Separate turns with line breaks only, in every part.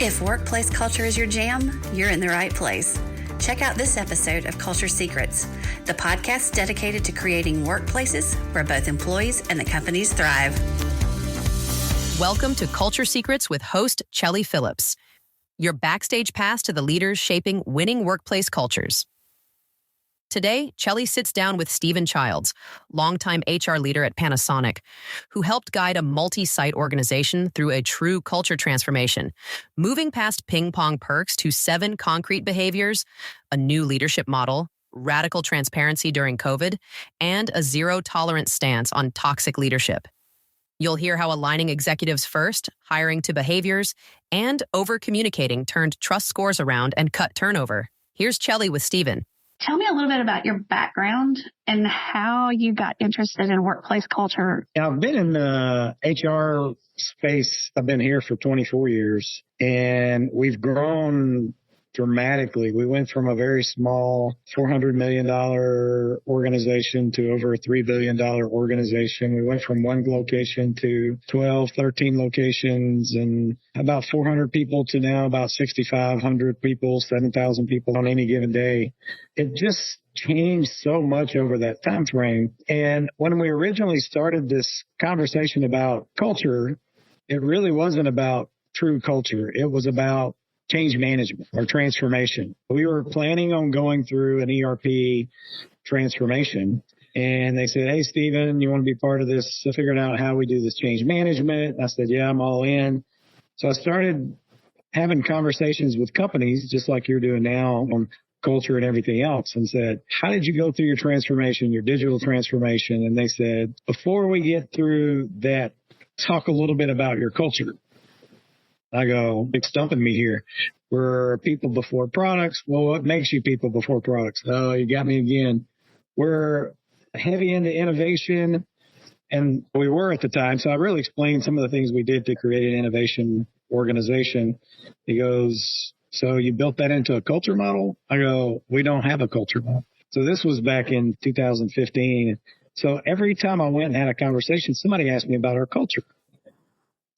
If workplace culture is your jam, you're in the right place. Check out this episode of Culture Secrets, the podcast dedicated to creating workplaces where both employees and the companies thrive.
Welcome to Culture Secrets with host Chellie Phillips, your backstage pass to the leaders shaping winning workplace cultures. Today, Chellie sits down with Stephen Childs, longtime HR leader at Panasonic, who helped guide a multi-site organization through a true culture transformation, moving past ping-pong perks to 7 concrete behaviors, a new leadership model, radical transparency during COVID, and a zero-tolerance stance on toxic leadership. You'll hear how aligning executives first, hiring to behaviors, and over-communicating turned trust scores around and cut turnover. Here's Chellie with Stephen.
Tell me a little bit about your background and how you got interested in workplace culture.
I've been in the HR space. I've been here for 24 years, and we've grown dramatically. We went from a very small $400 million organization to over a $3 billion organization. We went from one location to 12, 13 locations and about 400 people to now about 6,500 people, 7,000 people on any given day. It just changed so much over that time frame. And when we originally started this conversation about culture, it really wasn't about true culture. It was about change management or transformation. We were planning on going through an ERP transformation, and they said, "Hey, Stephen, you want to be part of this? So figuring out how we do this change management." I said, "Yeah, I'm all in." So I started having conversations with companies just like you're doing now on culture and everything else, and said, "How did you go through your transformation, your digital transformation?" And they said, "Before we get through that, talk a little bit about your culture." I go, big stumping me here. We're people before products. Well, what makes you people before products? Oh, you got me again. We're heavy into innovation, and we were at the time. So I really explained some of the things we did to create an innovation organization. He goes, "So you built that into a culture model?" I go, "We don't have a culture model." So this was back in 2015. So every time I went and had a conversation, somebody asked me about our culture.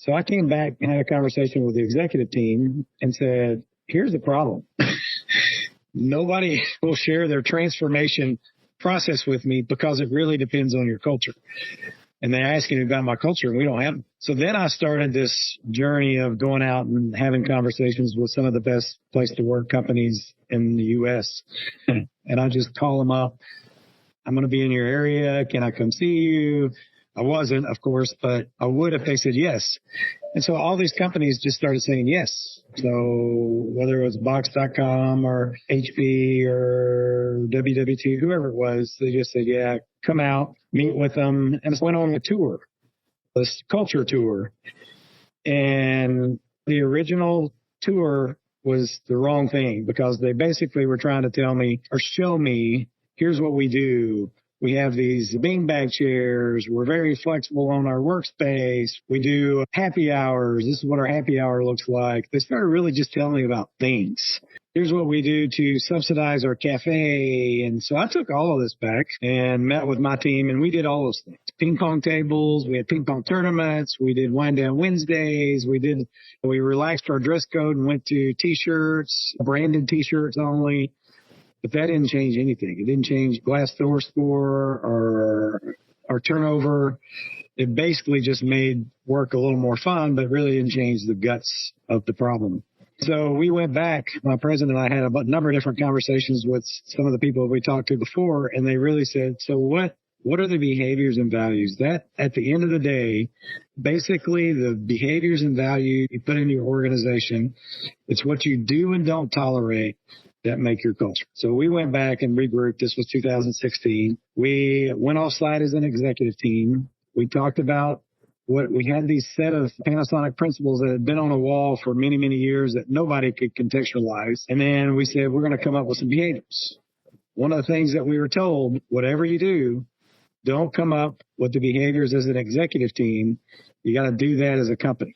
So I came back and had a conversation with the executive team and said, "Here's the problem. Nobody will share their transformation process with me because it really depends on your culture. And they're asking me about my culture, and we don't have it." So then I started this journey of going out and having conversations with some of the best place to work companies in the U.S. And I just call them up. "I'm going to be in your area. Can I come see you?" I wasn't, of course, but I would if they said yes. And so all these companies just started saying yes. So whether it was Box.com or HP or WWT, whoever it was, they just said, "Yeah, come out, meet with them." And I went on a tour, this culture tour. And the original tour was the wrong thing because they basically were trying to tell me or show me, here's what we do. We have these beanbag chairs. We're very flexible on our workspace. We do happy hours. This is what our happy hour looks like. They started really just telling me about things. Here's what we do to subsidize our cafe. And so I took all of this back and met with my team, and we did all those things. Ping pong tables. We had ping pong tournaments. We did wind down Wednesdays. We relaxed our dress code and went to T-shirts, branded T-shirts only. But that didn't change anything. It didn't change Glassdoor score or turnover. It basically just made work a little more fun, but really didn't change the guts of the problem. So we went back. My president and I had a number of different conversations with some of the people we talked to before, and they really said, "So what are the behaviors and values?" That, at the end of the day, basically the behaviors and values you put in your organization, it's what you do and don't tolerate that make your culture. So we went back and regrouped. This was 2016. We went off-site as an executive team. We talked about what we had, these set of Panasonic principles that had been on a wall for many, many years that nobody could contextualize. And then we said, we're going to come up with some behaviors. One of the things that we were told, whatever you do, don't come up with the behaviors as an executive team. You got to do that as a company.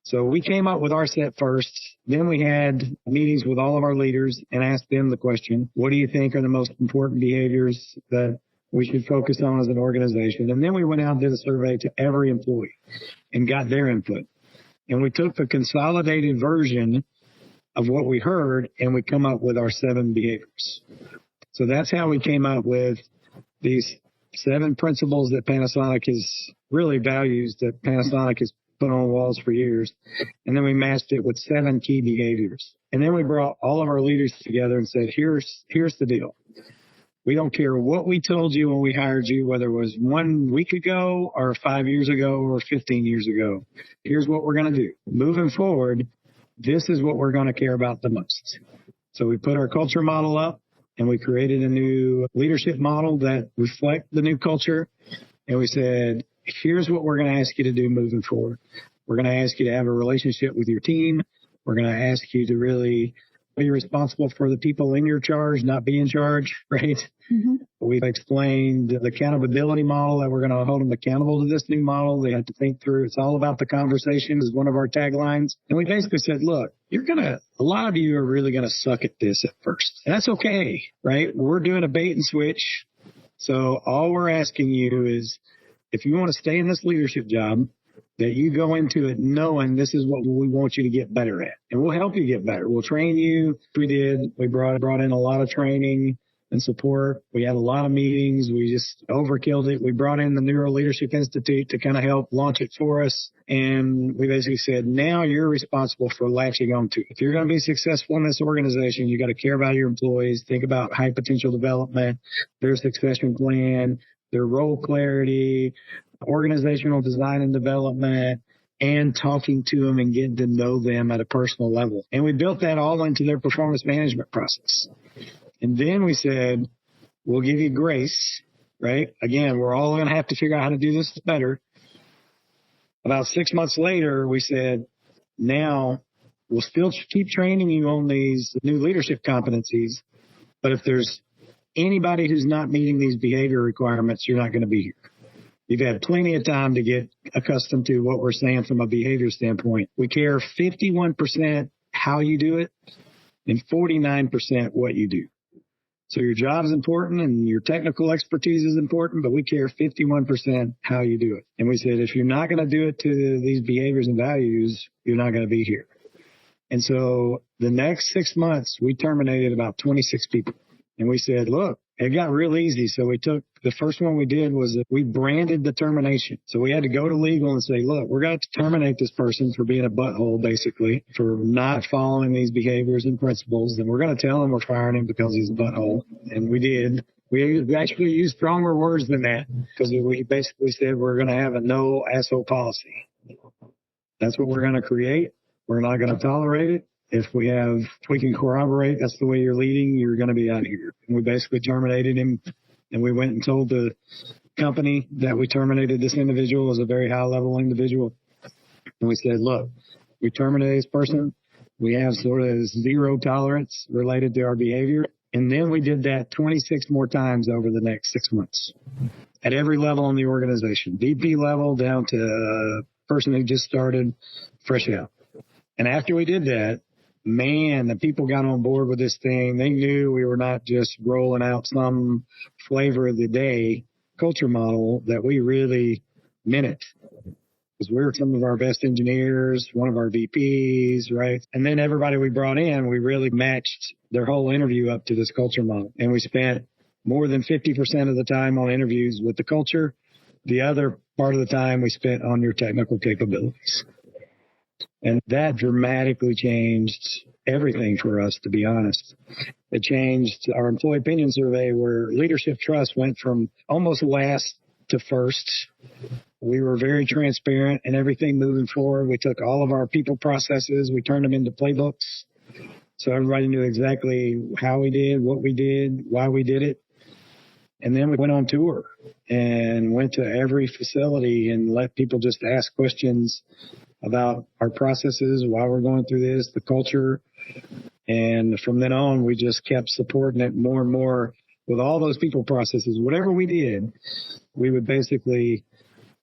So we came up with our set first. Then we had meetings with all of our leaders and asked them the question, what do you think are the most important behaviors that we should focus on as an organization? And then we went out and did a survey to every employee and got their input. And we took the consolidated version of what we heard and we come up with our 7 behaviors. So that's how we came up with these 7 principles that Panasonic is really values that Panasonic has put on walls for years. And then we matched it with 7 key behaviors. And then we brought all of our leaders together and said, here's the deal. We don't care what we told you when we hired you, whether it was 1 week ago or 5 years ago or 15 years ago. Here's what we're going to do. Moving forward, this is what we're going to care about the most. So we put our culture model up and we created a new leadership model that reflects the new culture. And we said, here's what we're going to ask you to do moving forward. We're going to ask you to have a relationship with your team. We're going to ask you to really be responsible for the people in your charge, not be in charge, right? Mm-hmm. We've explained the accountability model that we're going to hold them accountable to this new model. They have to think through. It's all about the conversation is one of our taglines. And we basically said, look, a lot of you are really going to suck at this at first. And that's okay, right? We're doing a bait and switch. So all we're asking you is if you want to stay in this leadership job, that you go into it knowing this is what we want you to get better at. And we'll help you get better. We'll train you. We did. We brought in a lot of training and support. We had a lot of meetings. We just overkilled it. We brought in the Neuro Leadership Institute to kind of help launch it for us. And we basically said, now you're responsible for latching on to it. If you're going to be successful in this organization, you got to care about your employees, think about high potential development, their succession plan, their role clarity, organizational design and development, and talking to them and getting to know them at a personal level. And we built that all into their performance management process. And then we said, we'll give you grace, right? Again, we're all going to have to figure out how to do this better. About 6 months later, we said, now we'll still keep training you on these new leadership competencies. But if there's anybody who's not meeting these behavior requirements, you're not going to be here. You've had plenty of time to get accustomed to what we're saying from a behavior standpoint. We care 51% how you do it and 49% what you do. So your job is important and your technical expertise is important, but we care 51% how you do it. And we said, if you're not going to do it to these behaviors and values, you're not going to be here. And so the next 6 months, we terminated about 26 people. And we said, look, it got real easy. So the first one we did was that we branded the termination. So we had to go to legal and say, look, we're going to terminate this person for being a butthole, basically, for not following these behaviors and principles. And we're going to tell him we're firing him because he's a butthole. And we did. We actually used stronger words than that because we basically said we're going to have a no asshole policy. That's what we're going to create. We're not going to tolerate it. If we can corroborate that's the way you're leading, you're going to be out of here. And we basically terminated him. And we went and told the company that we terminated this individual as a very high level individual. And we said, look, we terminated this person. We have sort of zero tolerance related to our behavior. And then we did that 26 more times over the next 6 months at every level in the organization, VP level down to a person who just started fresh out. And after we did that, man, the people got on board with this thing. They knew we were not just rolling out some flavor of the day culture model, that we really meant it. Because we were some of our best engineers, one of our VPs, right? And then everybody we brought in, we really matched their whole interview up to this culture model. And we spent more than 50% of the time on interviews with the culture. The other part of the time we spent on your technical capabilities. And that dramatically changed everything for us, to be honest. It changed our employee opinion survey, where leadership trust went from almost last to first. We were very transparent in everything moving forward. We took all of our people processes, we turned them into playbooks. So everybody knew exactly how we did, what we did, why we did it. And then we went on tour and went to every facility and let people just ask questions about our processes, why we're going through this, the culture. And from then on, we just kept supporting it more and more with all those people processes. Whatever we did, we would basically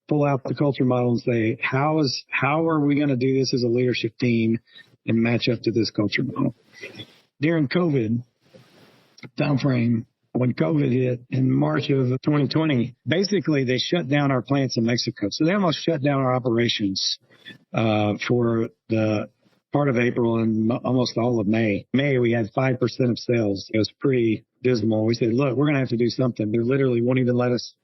pull out the culture model and say, how are we going to do this as a leadership team and match up to this culture model? During COVID timeframe, when COVID hit in March of 2020, basically they shut down our plants in Mexico. So they almost shut down our operations for the part of April and almost all of May. May, we had 5% of sales. It was pretty dismal. We said, look, we're going to have to do something. They literally won't even let us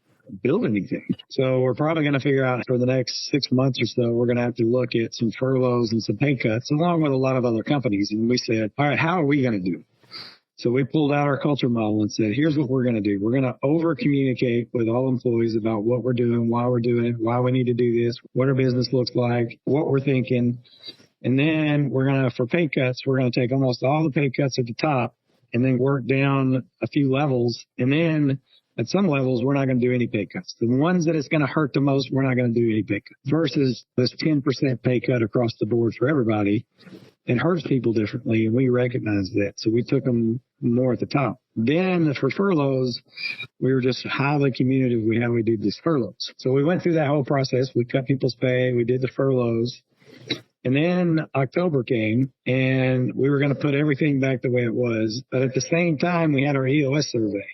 build anything. So we're probably going to figure out for the next 6 months or so, we're going to have to look at some furloughs and some pay cuts along with a lot of other companies. And we said, all right, how are we going to do it? So we pulled out our culture model and said, here's what we're going to do. We're going to over communicate with all employees about what we're doing, why we're doing it, why we need to do this, what our business looks like, what we're thinking. And then we're going to, for pay cuts, we're going to take almost all the pay cuts at the top and then work down a few levels. And then at some levels, we're not going to do any pay cuts. The ones that it's going to hurt the most, we're not going to do any pay cuts versus this 10% pay cut across the board for everybody. It hurts people differently, and we recognize that. So we took them more at the top. Then for furloughs, we were just highly communicative with how we did these furloughs. So we went through that whole process. We cut people's pay. We did the furloughs. And then October came, and we were going to put everything back the way it was. But at the same time, we had our EOS survey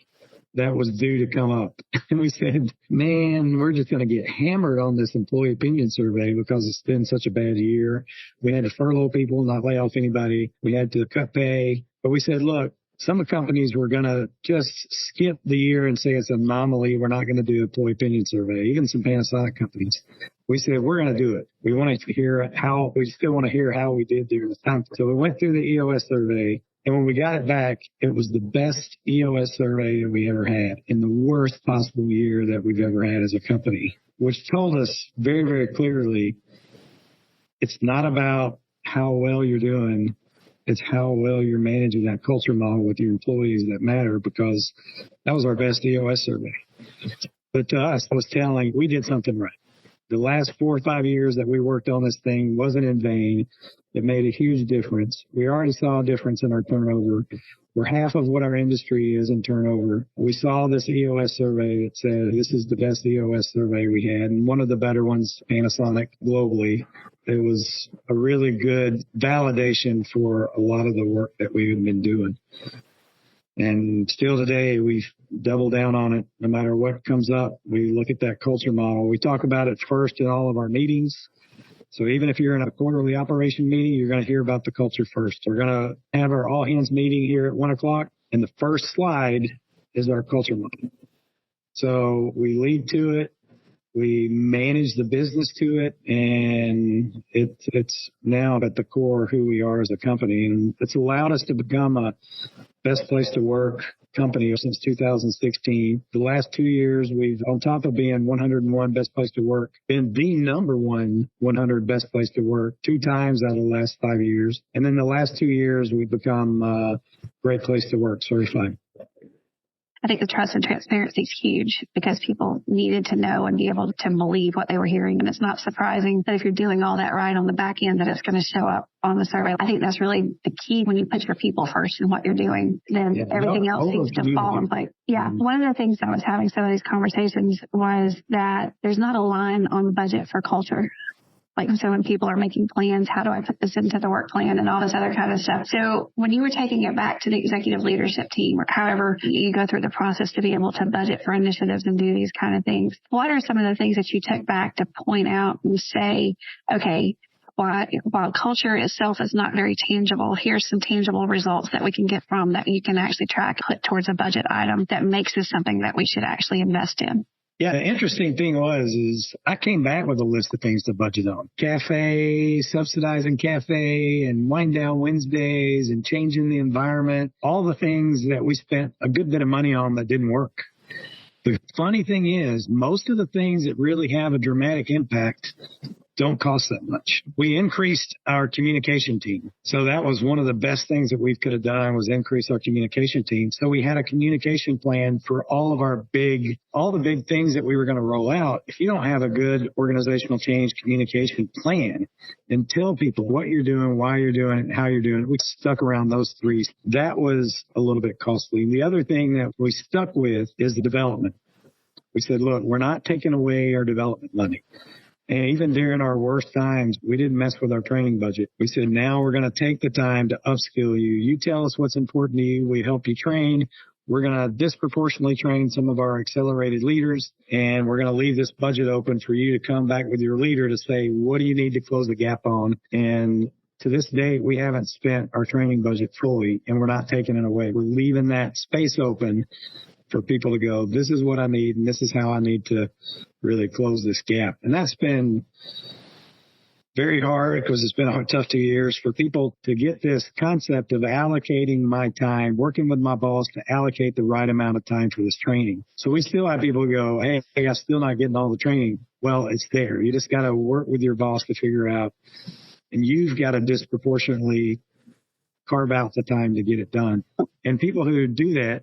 that was due to come up. And we said, man, we're just going to get hammered on this employee opinion survey because it's been such a bad year. We had to furlough people, not lay off anybody. We had to cut pay. But we said, look, some companies were going to just skip the year and say it's an anomaly. We're not going to do an employee opinion survey, even some Panasonic companies. We said, we're going to do it. We want to hear we still want to hear how we did during this time. So we went through the EOS survey. And when we got it back, it was the best EOS survey that we ever had in the worst possible year that we've ever had as a company, which told us very, very clearly, it's not about how well you're doing. It's how well you're managing that culture model with your employees that matter, because that was our best EOS survey. But to us, I was telling, we did something right. The last 4 or 5 years that we worked on this thing wasn't in vain. It made a huge difference. We already saw a difference in our turnover. We're half of what our industry is in turnover. We saw this EOS survey that said this is the best EOS survey we had, and one of the better ones, Panasonic, globally. It was a really good validation for a lot of the work that we've been doing. And still today, we've doubled down on it. No matter what comes up, we look at that culture model. We talk about it first in all of our meetings. So even if you're in a quarterly operation meeting, you're going to hear about the culture first. We're going to have our all hands meeting here at 1:00, and the first slide is our culture model. So we lead to it. We manage the business to it, and it's now at the core of who we are as a company. And it's allowed us to become a best place to work company since 2016. The last 2 years, we've, on top of being 101 best place to work, been the number 100 best place to work 2 times out of the last 5 years. And then the last 2 years, we've become great place to work certified.
I think the trust and transparency is huge because people needed to know and be able to believe what they were hearing. And it's not surprising that if you're doing all that right on the back end, that it's going to show up on the survey. I think that's really the key when you put your people first in what you're doing, then everything else seems to fall in place. Yeah. One of the things I was having some of these conversations was that there's not a line on the budget for culture. Like, so when people are making plans, how do I put this into the work plan and all this other kind of stuff? So when you were taking it back to the executive leadership team, or however you go through the process to be able to budget for initiatives and do these kind of things, what are some of the things that you took back to point out and say, okay, while culture itself is not very tangible, here's some tangible results that we can get from that you can actually track, put towards a budget item that makes this something that we should actually invest in?
Yeah, the interesting thing is I came back with a list of things to budget on. Cafe, subsidizing cafe, and wind down Wednesdays, and changing the environment. All the things that we spent a good bit of money on that didn't work. The funny thing is, most of the things that really have a dramatic impact don't cost that much. We increased our communication team. So that was one of the best things that we could have done, was increase our communication team. So we had a communication plan for all the big things that we were going to roll out. If you don't have a good organizational change communication plan, then tell people what you're doing, why you're doing it, and how you're doing it. We stuck around those 3. That was a little bit costly. The other thing that we stuck with is the development. We said, look, we're not taking away our development money. And even during our worst times, we didn't mess with our training budget. We said, now we're going to take the time to upskill you. You tell us what's important to you. We help you train. we're going to disproportionately train some of our accelerated leaders, and we're going to leave this budget open for you to come back with your leader to say, what do you need to close the gap on? And to this day, we haven't spent our training budget fully, and we're not taking it away. We're leaving that space open for people to go, this is what I need, and this is how I need to really close this gap. And that's been very hard because it's been a tough 2 years for people to get this concept of allocating my time, working with my boss to allocate the right amount of time for this training. So we still have people go, hey, I'm still not getting all the training. Well, it's there. You just got to work with your boss to figure out, and you've got to disproportionately carve out the time to get it done. And people who do that,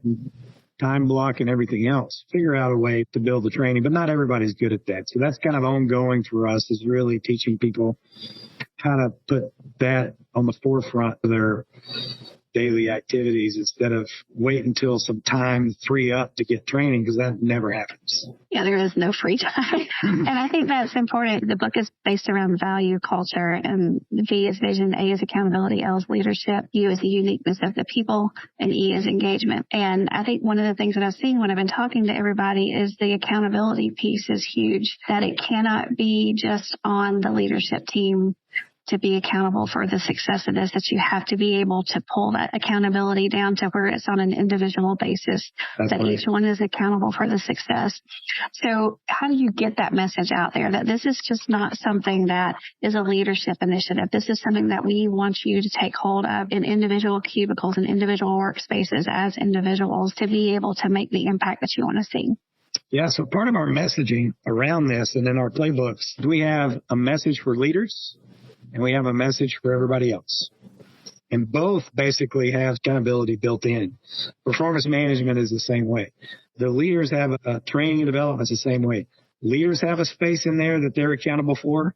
time block and everything else, figure out a way to build the training, but not everybody's good at that. So that's kind of ongoing for us, is really teaching people how to put that on the forefront of their daily activities instead of wait until some time to free up to get training, because that never happens.
Yeah, there is no free time. And I think that's important. The book is based around value, culture, and V is vision, A is accountability, L is leadership, U is the uniqueness of the people, and E is engagement. And I think one of the things that I've seen when I've been talking to everybody is the accountability piece is huge, that it cannot be just on the leadership team to be accountable for the success of this, that you have to be able to pull that accountability down to where it's on an individual basis, that right. Each one is accountable for the success. So how do you get that message out there that this is just not something that is a leadership initiative? This is something that we want you to take hold of in individual cubicles and individual workspaces as individuals to be able to make the impact that you want to see.
Yeah, so part of our messaging around this and in our playbooks, we have a message for leaders, and we have a message for everybody else. And both basically have accountability built in. Performance management is the same way. The leaders have a training and development the same way. Leaders have a space in there that they're accountable for.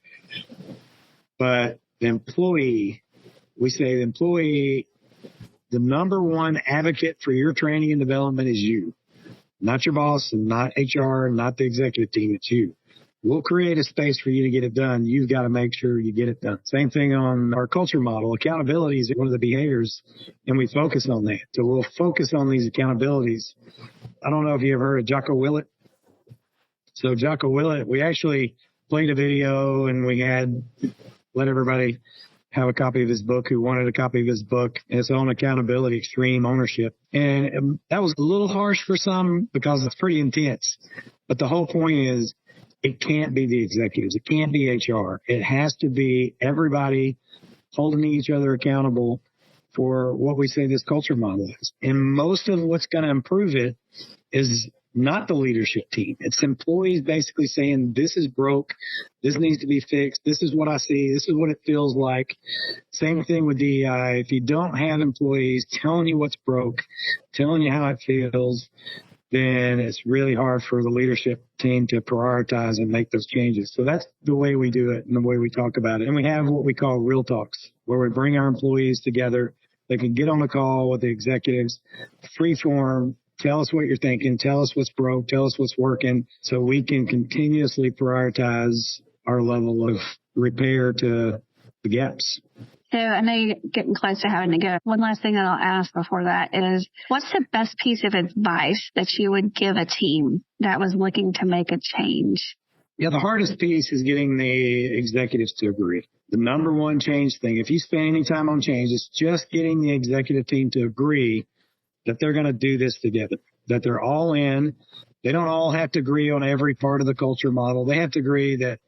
But the employee, we say the employee, the number one advocate for your training and development is you. Not your boss and not HR and not the executive team. It's you. We'll create a space for you to get it done. You've got to make sure you get it done. Same thing on our culture model. Accountability is one of the behaviors, and we focus on that. So we'll focus on these accountabilities. I don't know if you ever heard of Jocko Willett. So Jocko Willett, we actually played a video, and we had let everybody have a copy of his book who wanted a copy of his book. And it's on accountability, extreme ownership. And that was a little harsh for some because it's pretty intense. But the whole point is, it can't be the executives. It can't be HR. It has to be everybody holding each other accountable for what we say this culture model is. And most of what's going to improve it is not the leadership team. It's employees basically saying, this is broke. This needs to be fixed. This is what I see. This is what it feels like. Same thing with DEI. If you don't have employees telling you what's broke, telling you how it feels, then it's really hard for the leadership team to prioritize and make those changes. So that's the way we do it and the way we talk about it. And we have what we call real talks, where we bring our employees together. They can get on a call with the executives, free form, tell us what you're thinking, tell us what's broke, tell us what's working, so we can continuously prioritize our level of repair to the gaps.
So I know you're getting close to having to go. One last thing that I'll ask before that is, what's the best piece of advice that you would give a team that was looking to make a change?
Yeah, the hardest piece is getting the executives to agree. The number one change thing, if you spend any time on change, it's just getting the executive team to agree that they're going to do this together, that they're all in. They don't all have to agree on every part of the culture model. They have to agree that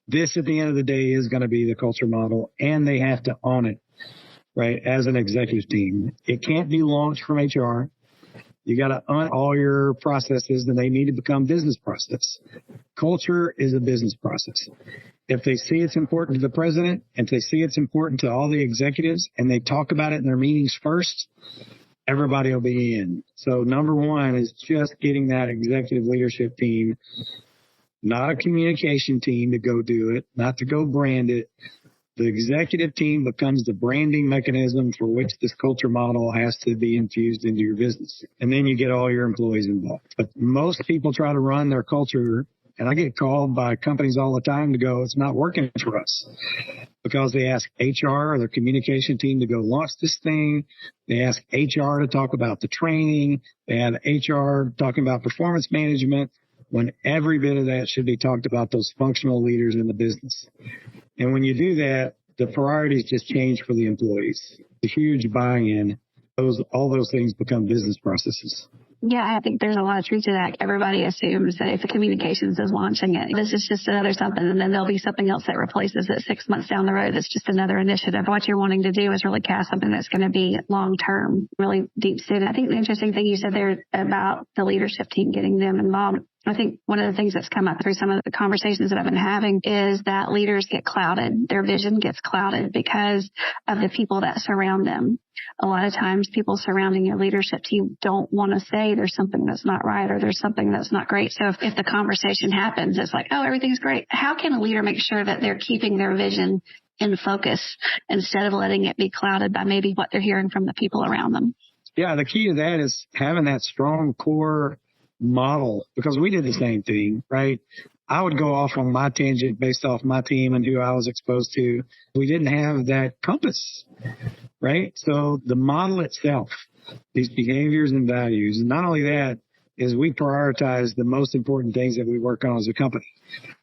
this, at the end of the day, is going to be the culture model, and they have to own it, right, as an executive team. It can't be launched from HR. You got to own all your processes, and they need to become business process. Culture is a business process. If they see it's important to the president, and if they see it's important to all the executives, and they talk about it in their meetings first, everybody will be in. So number one is just getting that executive leadership team, not a communication team to go do it, not to go brand it. The executive team becomes the branding mechanism for which this culture model has to be infused into your business. And then you get all your employees involved. But most people try to run their culture And I get called by companies all the time to go, it's not working for us, because they ask HR or their communication team to go launch this thing. They ask HR to talk about the training. They have HR talking about performance management, when every bit of that should be talked about those functional leaders in the business. And when you do that, the priorities just change for the employees. The huge buy-in, all those things become business processes.
Yeah, I think there's a lot of truth to that. Everybody assumes that if the communications is launching it, this is just another something, and then there'll be something else that replaces it 6 months down the road. It's just another initiative. What you're wanting to do is really cast something that's going to be long-term, really deep-seated. I think the interesting thing you said there about the leadership team, getting them involved, I think one of the things that's come up through some of the conversations that I've been having is that leaders get clouded. Their vision gets clouded because of the people that surround them. A lot of times people surrounding your leadership team don't want to say there's something that's not right or there's something that's not great. So if the conversation happens, it's like, oh, everything's great. How can a leader make sure that they're keeping their vision in focus instead of letting it be clouded by maybe what they're hearing from the people around them?
Yeah, the key to that is having that strong core model, because we did the same thing, right? I would go off on my tangent based off my team and who I was exposed to. We didn't have that compass, right? So the model itself, these behaviors and values, and not only that, is we prioritize the most important things that we work on as a company.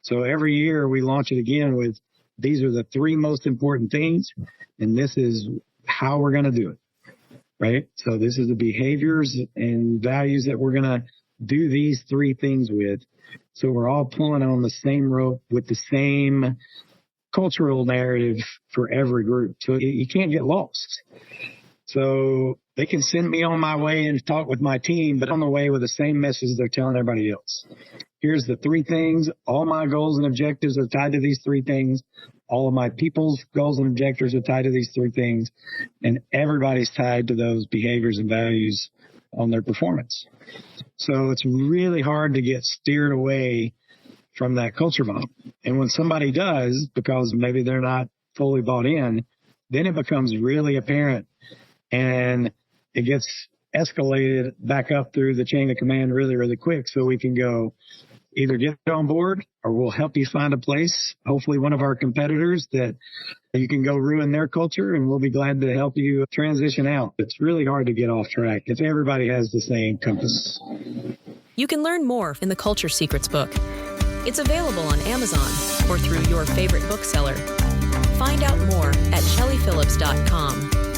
So every year we launch it again with, these are the 3 most important things, and this is how we're going to do it, right? So this is the behaviors and values that we're going to do these 3 things with. So we're all pulling on the same rope with the same cultural narrative for every group. So you can't get lost. So they can send me on my way and talk with my team, but on the way with the same message they're telling everybody else. Here's the 3 things. All my goals and objectives are tied to these 3 things. All of my people's goals and objectives are tied to these 3 things. And everybody's tied to those behaviors and values on their performance. So it's really hard to get steered away from that culture model. And when somebody does, because maybe they're not fully bought in, then it becomes really apparent and it gets escalated back up through the chain of command really, really quick. So we can go either get on board or we'll help you find a place, hopefully one of our competitors, that you can go ruin their culture, and we'll be glad to help you transition out. It's really hard to get off track if everybody has the same compass.
You can learn more in the Culture Secrets book. It's available on Amazon or through your favorite bookseller. Find out more at ChelleePhillips.com.